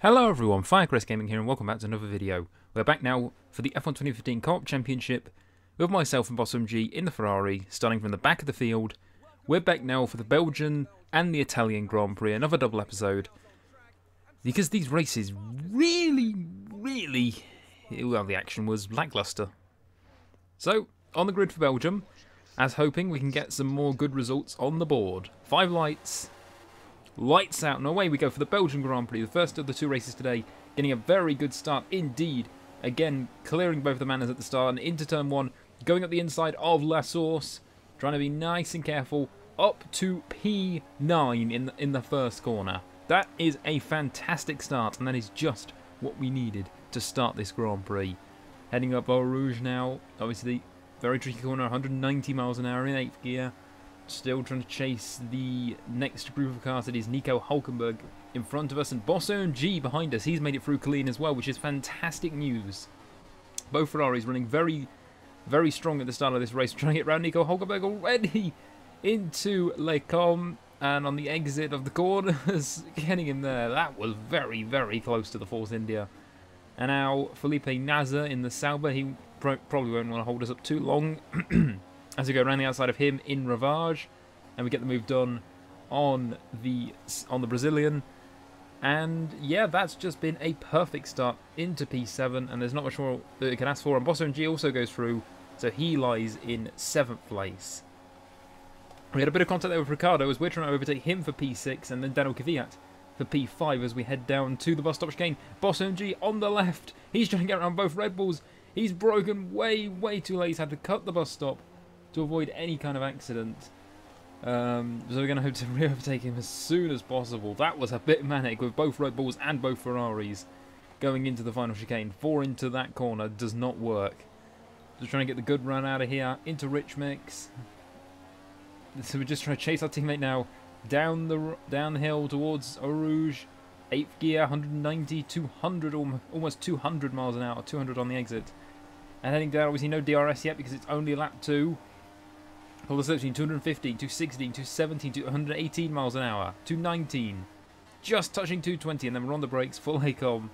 Hello everyone, Firecrest Gaming here and welcome back to another video. We're back now for the F1 2015 Co-op Championship with myself and Boss MG in the Ferrari, starting from the back of the field. We're back now for the Belgian and the Italian Grand Prix, another double episode. Because these races really, well, the action was lackluster. So, on the grid for Belgium, as hoping we can get some more good results on the board. 5 lights. Lights out and away we go for the Belgian Grand Prix, the first of the 2 races today, getting a very good start indeed. Again, clearing both the manners at the start and into turn 1, going up the inside of La Source, trying to be nice and careful, up to P9 in the first corner. That is a fantastic start, and that is just what we needed to start this Grand Prix. Heading up Eau Rouge now, obviously very tricky corner, 190 miles an hour in 8th gear. Still trying to chase the next group of cars. It is Nico Hulkenberg in front of us and Boss OMG behind us. He's made it through clean as well, which is fantastic news. Both Ferraris running very strong at the start of this race. Trying to get around Nico Hulkenberg already into Le Com, and on the exit of the corners, getting him there. That was very close to the Force India. And now Felipe Nasr in the Sauber. He probably won't want to hold us up too long. As we go around the outside of him in Ravage, and we get the move done on the Brazilian, and yeah, that's just been a perfect start into P7, and there's not much more that it can ask for. And Boss MG also goes through, so he lies in 7th place. We had a bit of contact there with Ricardo as we're trying to overtake him for P6, and then Daniel Kvyat for P5 as we head down to the bus stop chicane. Boss MG on the left, he's trying to get around both Red Bulls. He's broken way too late. He's had to cut the bus stop to avoid any kind of accident. So we're going to hope to re-overtake him as soon as possible. That was a bit manic with both Red Bulls and both Ferraris going into the final chicane. 4 into that corner does not work. Just trying to get the good run out of here into Rich Mix. So we're just trying to chase our teammate now down the hill towards Eau Rouge. 8th gear, 190, 200, almost 200 miles an hour, 200 on the exit. And heading down, obviously no DRS yet because it's only lap 2. All the slips between 215, 216, 217, 218 miles an hour, 219. Just touching 220, and then we're on the brakes, full ACOM.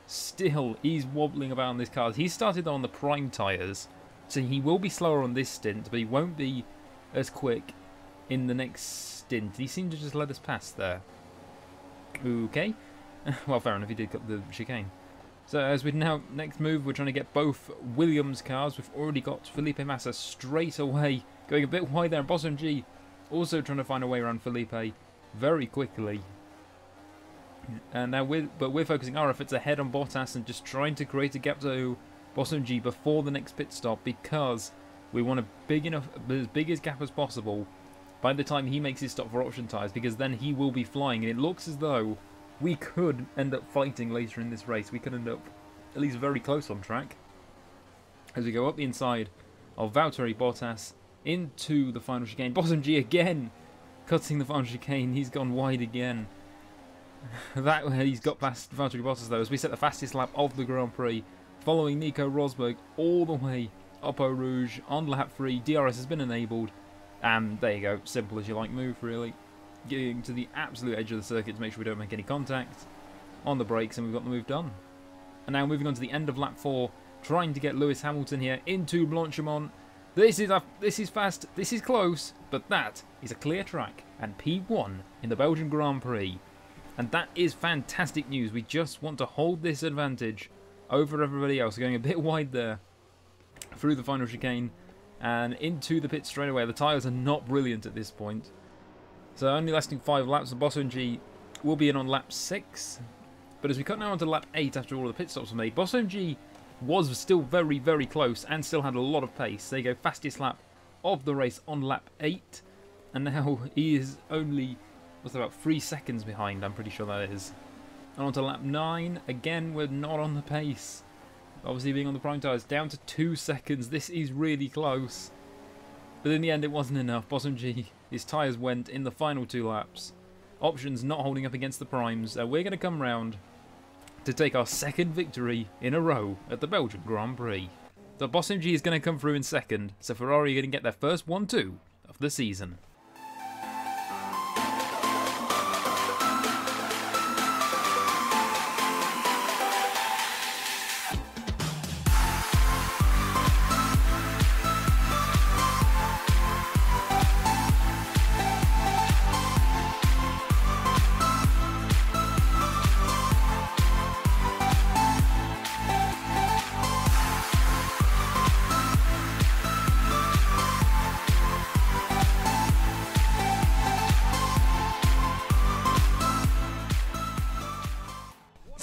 Still, he's wobbling about on this car. He started on the prime tyres, so he will be slower on this stint, but he won't be as quick in the next stint. He seemed to just let us pass there. Okay. Well, fair enough, he did cut the chicane. So as we now next move, we're trying to get both Williams cars. We've already got Felipe Massa straight away, going a bit wide there. And Boss MG also trying to find a way around Felipe very quickly. And now we're focusing our efforts ahead on Bottas and just trying to create a gap to Boss MG before the next pit stop, because we want as big a gap as possible by the time he makes his stop for option tyres, because then he will be flying, and it looks as though we could end up fighting later in this race. We could end up at least very close on track. As we go up the inside of Valtteri Bottas into the final chicane. Boss MG again cutting the final chicane. He's gone wide again. He's got past Valtteri Bottas though as we set the fastest lap of the Grand Prix, following Nico Rosberg all the way up Eau Rouge on lap 3. DRS has been enabled, and there you go. Simple as you like move, really. Getting to the absolute edge of the circuit to make sure we don't make any contact on the brakes, and we've got the move done. And now moving on to the end of lap 4, trying to get Lewis Hamilton here into Blanchimont. This is fast, this is close, but that is a clear track and P1 in the Belgian Grand Prix. And that is fantastic news. We just want to hold this advantage over everybody else. Going a bit wide there through the final chicane and into the pit straight away. The tyres are not brilliant at this point. So only lasting 5 laps. The Boss MG will be in on lap 6. But as we cut now onto lap 8 after all the pit stops were made, Boss MG was still very close and still had a lot of pace. There you go, fastest lap of the race on lap 8. And now he is only, what's that, about 3 seconds behind, I'm pretty sure that is. And on to lap 9. Again, we're not on the pace. Obviously being on the prime tyres, down to 2 seconds. This is really close. But in the end, it wasn't enough. Boss MG, his tyres went in the final 2 laps. Options not holding up against the primes. We're going to come round to take our 2nd victory in a row at the Belgian Grand Prix. The Boss MG is going to come through in 2nd, so Ferrari are going to get their first 1-2 of the season.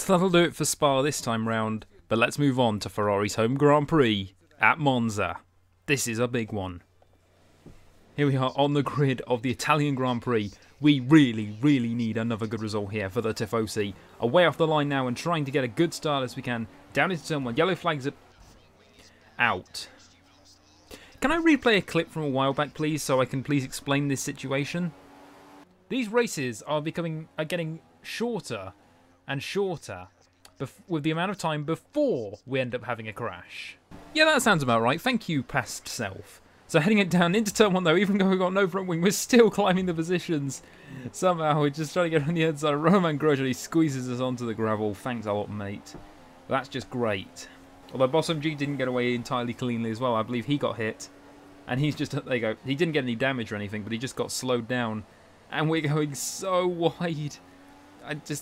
So that'll do it for Spa this time round, but let's move on to Ferrari's home Grand Prix at Monza. This is a big one. Here we are on the grid of the Italian Grand Prix. We really, really need another good result here for the Tifosi. Away off the line now and trying to get a good start as we can. Down into turn 1. Yellow flags are out. Can I replay a clip from a while back, please, so I can please explain this situation? These races are getting shorter and shorter with the amount of time before we end up having a crash. Yeah, that sounds about right. Thank you, past self. So heading it down into turn 1 though, even though we've got no front wing, we're still climbing the positions. Somehow we're just trying to get on the inside. Roman gradually squeezes us onto the gravel. Thanks a lot, mate. That's just great. Although Bossum G didn't get away entirely cleanly as well. I believe he got hit. And he's just, there you go. He didn't get any damage or anything, but he just got slowed down. And we're going so wide.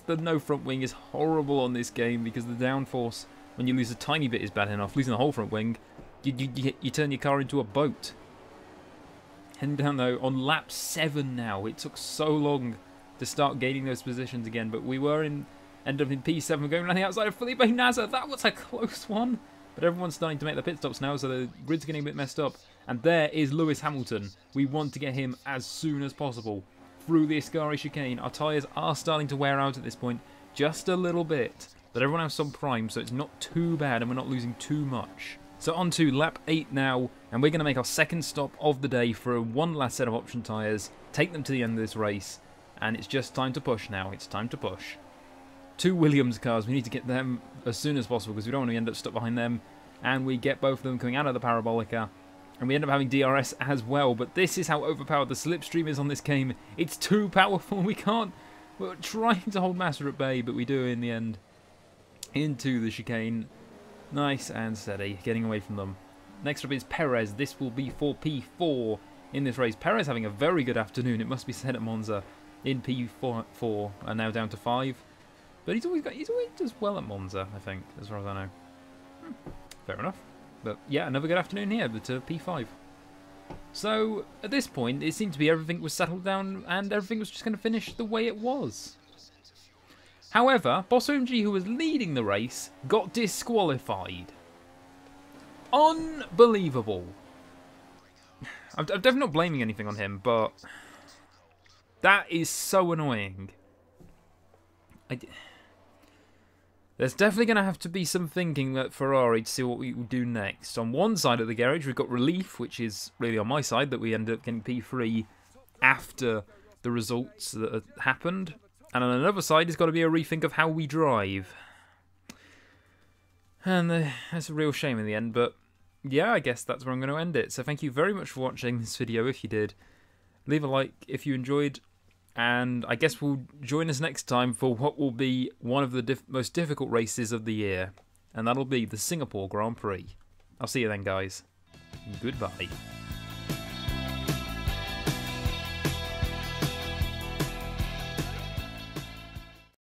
The no front wing is horrible on this game because the downforce, when you lose a tiny bit, is bad enough. Losing the whole front wing, you turn your car into a boat. Heading down though, on lap 7 now. It took so long to start gaining those positions again, but we were end up in P7. We're going around the outside of Felipe Nasr. That was a close one. But everyone's starting to make the pit stops now, so the grid's getting a bit messed up. And there is Lewis Hamilton. We want to get him as soon as possible through the Ascari chicane. Our tyres are starting to wear out at this point, just a little bit. But everyone has some prime, so it's not too bad and we're not losing too much. So on to lap 8 now, and we're going to make our second stop of the day for one last set of option tyres, take them to the end of this race, and it's just time to push now. It's time to push. 2 Williams cars, we need to get them as soon as possible because we don't want to end up stuck behind them. And we get both of them coming out of the Parabolica. And we end up having DRS as well. But this is how overpowered the slipstream is on this game. It's too powerful. We can't. We're trying to hold Massa at bay, but we do in the end. Into the chicane. Nice and steady. Getting away from them. Next up is Perez. This will be for P4 in this race. Perez having a very good afternoon, it must be said, at Monza. In P4 and now down to 5. But he always does well at Monza, I think, as far as I know. Fair enough. But yeah, another good afternoon here, but P5. So, at this point, it seemed to be everything was settled down and everything was just going to finish the way it was. However, Boss OMG, who was leading the race, got disqualified. Unbelievable. I'm definitely not blaming anything on him, but that is so annoying. There's definitely going to have to be some thinking at Ferrari to see what we will do next. On one side of the garage, we've got relief, which is really on my side, that we end up getting P3 after the results that happened. And on another side, there's got to be a rethink of how we drive. And that's a real shame in the end, but yeah, I guess that's where I'm going to end it. So thank you very much for watching this video, if you did. Leave a like if you enjoyed. And I guess we'll join us next time for what will be one of the most difficult races of the year. And that'll be the Singapore Grand Prix. I'll see you then, guys. Goodbye.